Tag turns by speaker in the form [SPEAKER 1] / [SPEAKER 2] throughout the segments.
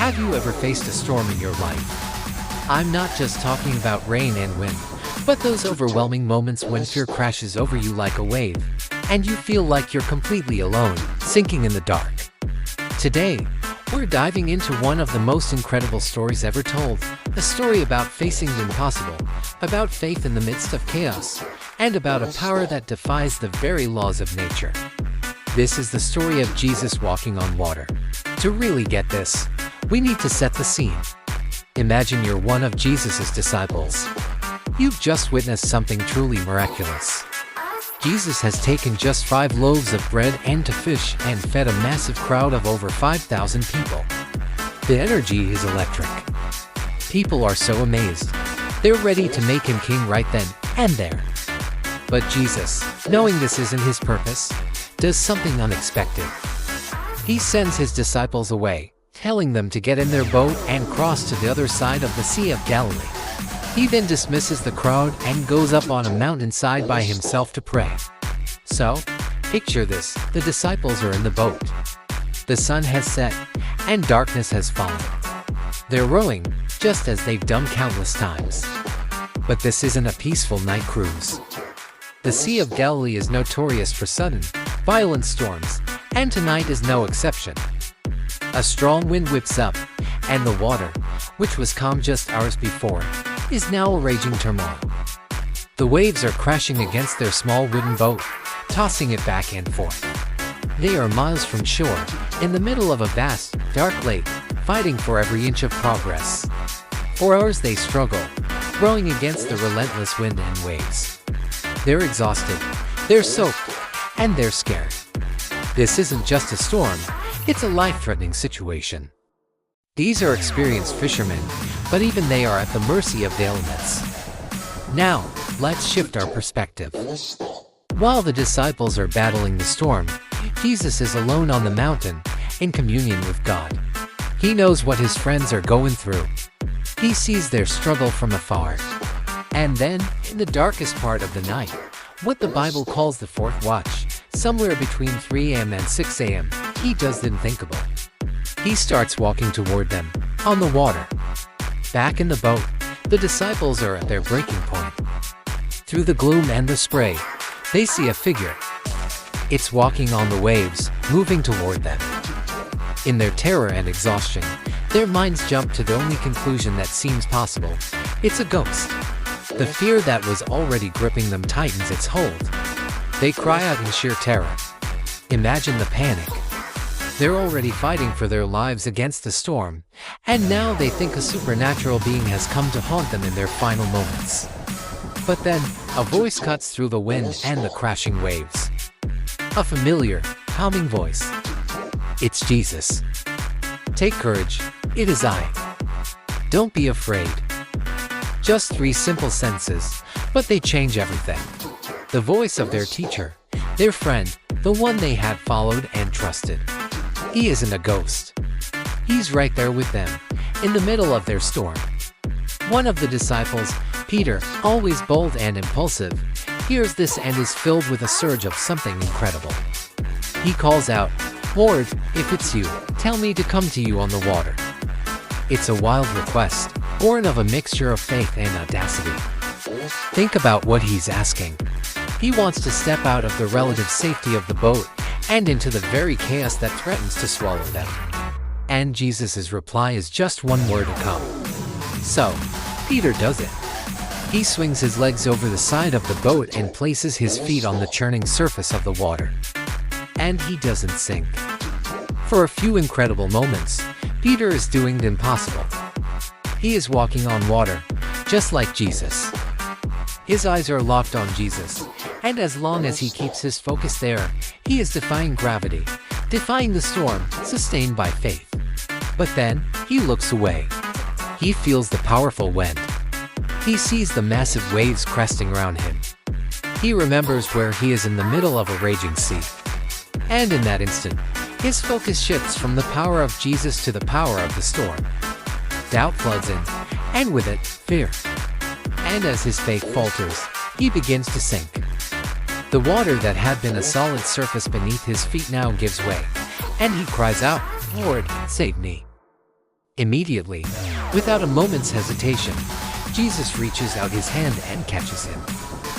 [SPEAKER 1] Have you ever faced a storm in your life? I'm not just talking about rain and wind, but those overwhelming moments when fear crashes over you like a wave, and you feel like you're completely alone, sinking in the dark. Today, we're diving into one of the most incredible stories ever told, a story about facing the impossible, about faith in the midst of chaos, and about a power that defies the very laws of nature. This is the story of Jesus walking on water. To really get this, we need to set the scene. Imagine you're one of Jesus' disciples. You've just witnessed something truly miraculous. Jesus has taken just 5 loaves of bread and 2 fish and fed a massive crowd of over 5,000 people. The energy is electric. People are so amazed. They're ready to make him king right then and there. But Jesus, knowing this isn't his purpose, does something unexpected. He sends his disciples away, telling them to get in their boat and cross to the other side of the Sea of Galilee. He then dismisses the crowd and goes up on a mountainside by himself to pray. So, picture this, the disciples are in the boat. The sun has set, and darkness has fallen. They're rowing, just as they've done countless times. But this isn't a peaceful night cruise. The Sea of Galilee is notorious for sudden, violent storms, and tonight is no exception. A strong wind whips up, and the water, which was calm just hours before, is now a raging turmoil. The waves are crashing against their small wooden boat, tossing it back and forth. They are miles from shore, in the middle of a vast, dark lake, fighting for every inch of progress. For hours they struggle, rowing against the relentless wind and waves. They're exhausted, they're soaked, and they're scared. This isn't just a storm, it's a life-threatening situation. These are experienced fishermen, but even they are at the mercy of the elements. Now, let's shift our perspective. While the disciples are battling the storm, Jesus is alone on the mountain, in communion with God. He knows what his friends are going through. He sees their struggle from afar. And then, in the darkest part of the night, what the Bible calls the fourth watch, somewhere between 3 a.m. and 6 a.m., he does the unthinkable. He starts walking toward them, on the water. Back in the boat, the disciples are at their breaking point. Through the gloom and the spray, they see a figure. It's walking on the waves, moving toward them. In their terror and exhaustion, their minds jump to the only conclusion that seems possible. It's a ghost. The fear that was already gripping them tightens its hold. They cry out in sheer terror. Imagine the panic. They're already fighting for their lives against the storm, and now they think a supernatural being has come to haunt them in their final moments. But then, a voice cuts through the wind and the crashing waves. A familiar, calming voice. It's Jesus. Take courage, it is I. Don't be afraid. Just 3 simple sentences, but they change everything. The voice of their teacher, their friend, the one they had followed and trusted. He isn't a ghost. He's right there with them, in the middle of their storm. One of the disciples, Peter, always bold and impulsive, hears this and is filled with a surge of something incredible. He calls out, "Lord, if it's you, tell me to come to you on the water." It's a wild request, born of a mixture of faith and audacity. Think about what he's asking. He wants to step out of the relative safety of the boat and into the very chaos that threatens to swallow them. And Jesus' reply is just one word: come. So, Peter does it. He swings his legs over the side of the boat and places his feet on the churning surface of the water. And he doesn't sink. For a few incredible moments, Peter is doing the impossible. He is walking on water, just like Jesus. His eyes are locked on Jesus, and as long as he keeps his focus there, he is defying gravity, defying the storm, sustained by faith. But then, he looks away. He feels the powerful wind. He sees the massive waves cresting around him. He remembers where he is in the middle of a raging sea. And in that instant, his focus shifts from the power of Jesus to the power of the storm. Doubt floods in, and with it, fear. And as his faith falters, he begins to sink. The water that had been a solid surface beneath his feet now gives way, and he cries out, "Lord, save me." Immediately, without a moment's hesitation, Jesus reaches out his hand and catches him.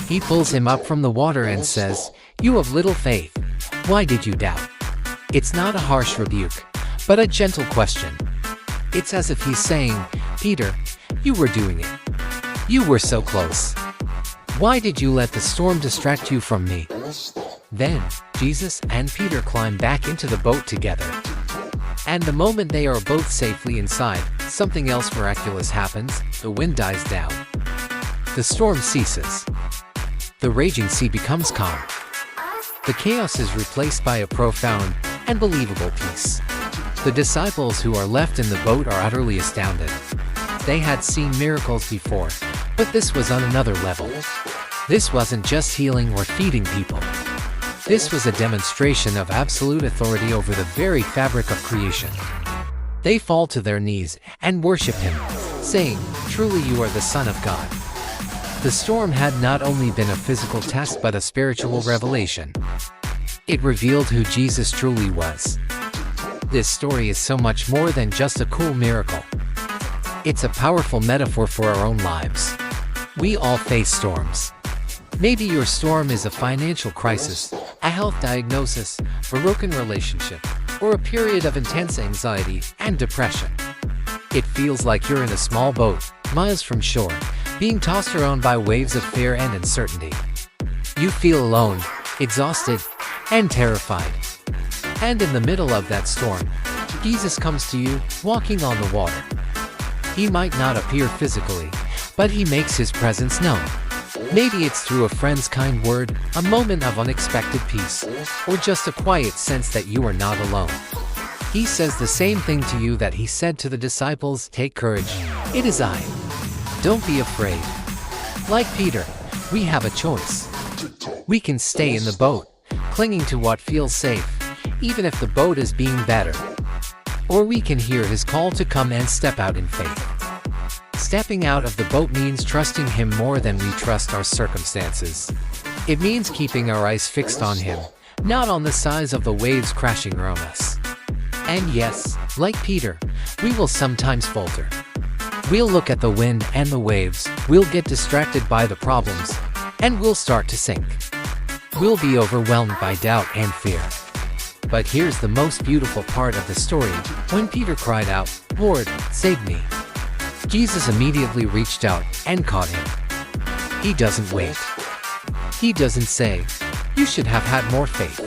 [SPEAKER 1] He pulls him up from the water and says, "You have little faith. Why did you doubt?" It's not a harsh rebuke, but a gentle question. It's as if he's saying, "Peter, you were doing it. You were so close. Why did you let the storm distract you from me?" Then, Jesus and Peter climb back into the boat together. And the moment they are both safely inside, something else miraculous happens. The wind dies down. The storm ceases. The raging sea becomes calm. The chaos is replaced by a profound and believable peace. The disciples who are left in the boat are utterly astounded. They had seen miracles before, but this was on another level. This wasn't just healing or feeding people. This was a demonstration of absolute authority over the very fabric of creation. They fall to their knees and worship him, saying, "Truly you are the Son of God." The storm had not only been a physical test but a spiritual revelation. It revealed who Jesus truly was. This story is so much more than just a cool miracle. It's a powerful metaphor for our own lives. We all face storms. Maybe your storm is a financial crisis, a health diagnosis, a broken relationship, or a period of intense anxiety and depression. It feels like you're in a small boat, miles from shore, being tossed around by waves of fear and uncertainty. You feel alone, exhausted, and terrified. And in the middle of that storm, Jesus comes to you, walking on the water. He might not appear physically, but he makes his presence known. Maybe it's through a friend's kind word, a moment of unexpected peace, or just a quiet sense that you are not alone. He says the same thing to you that he said to the disciples, "Take courage, it is I. Don't be afraid." Like Peter, we have a choice. We can stay in the boat, clinging to what feels safe, even if the boat is being battered. Or we can hear his call to come and step out in faith. Stepping out of the boat means trusting him more than we trust our circumstances. It means keeping our eyes fixed on him, not on the size of the waves crashing around us. And yes, like Peter, we will sometimes falter. We'll look at the wind and the waves, we'll get distracted by the problems, and we'll start to sink. We'll be overwhelmed by doubt and fear. But here's the most beautiful part of the story. When Peter cried out, "Lord, save me," Jesus immediately reached out and caught him. He doesn't wait. He doesn't say, "You should have had more faith."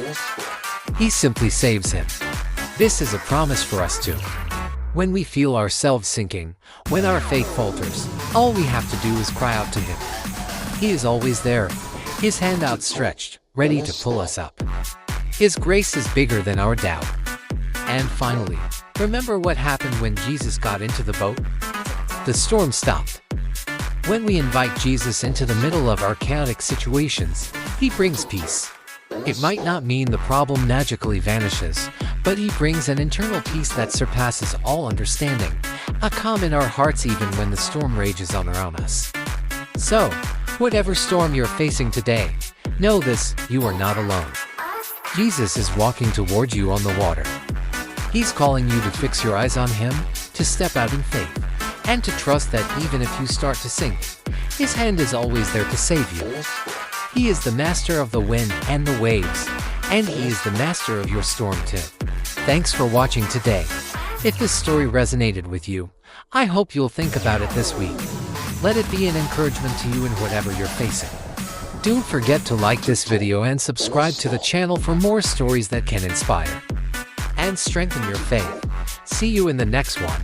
[SPEAKER 1] He simply saves him. This is a promise for us too. When we feel ourselves sinking, when our faith falters, all we have to do is cry out to him. He is always there, his hand outstretched, ready to pull us up. His grace is bigger than our doubt. And finally, remember what happened when Jesus got into the boat? The storm stopped. When we invite Jesus into the middle of our chaotic situations, he brings peace. It might not mean the problem magically vanishes, but he brings an internal peace that surpasses all understanding, a calm in our hearts even when the storm rages on around us. So, whatever storm you're facing today, know this, you are not alone. Jesus is walking toward you on the water. He's calling you to fix your eyes on him, to step out in faith, and to trust that even if you start to sink, his hand is always there to save you. He is the master of the wind and the waves, and he is the master of your storm too. Thanks for watching today. If this story resonated with you, I hope you'll think about it this week. Let it be an encouragement to you in whatever you're facing. Don't forget to like this video and subscribe to the channel for more stories that can inspire and strengthen your faith. See you in the next one.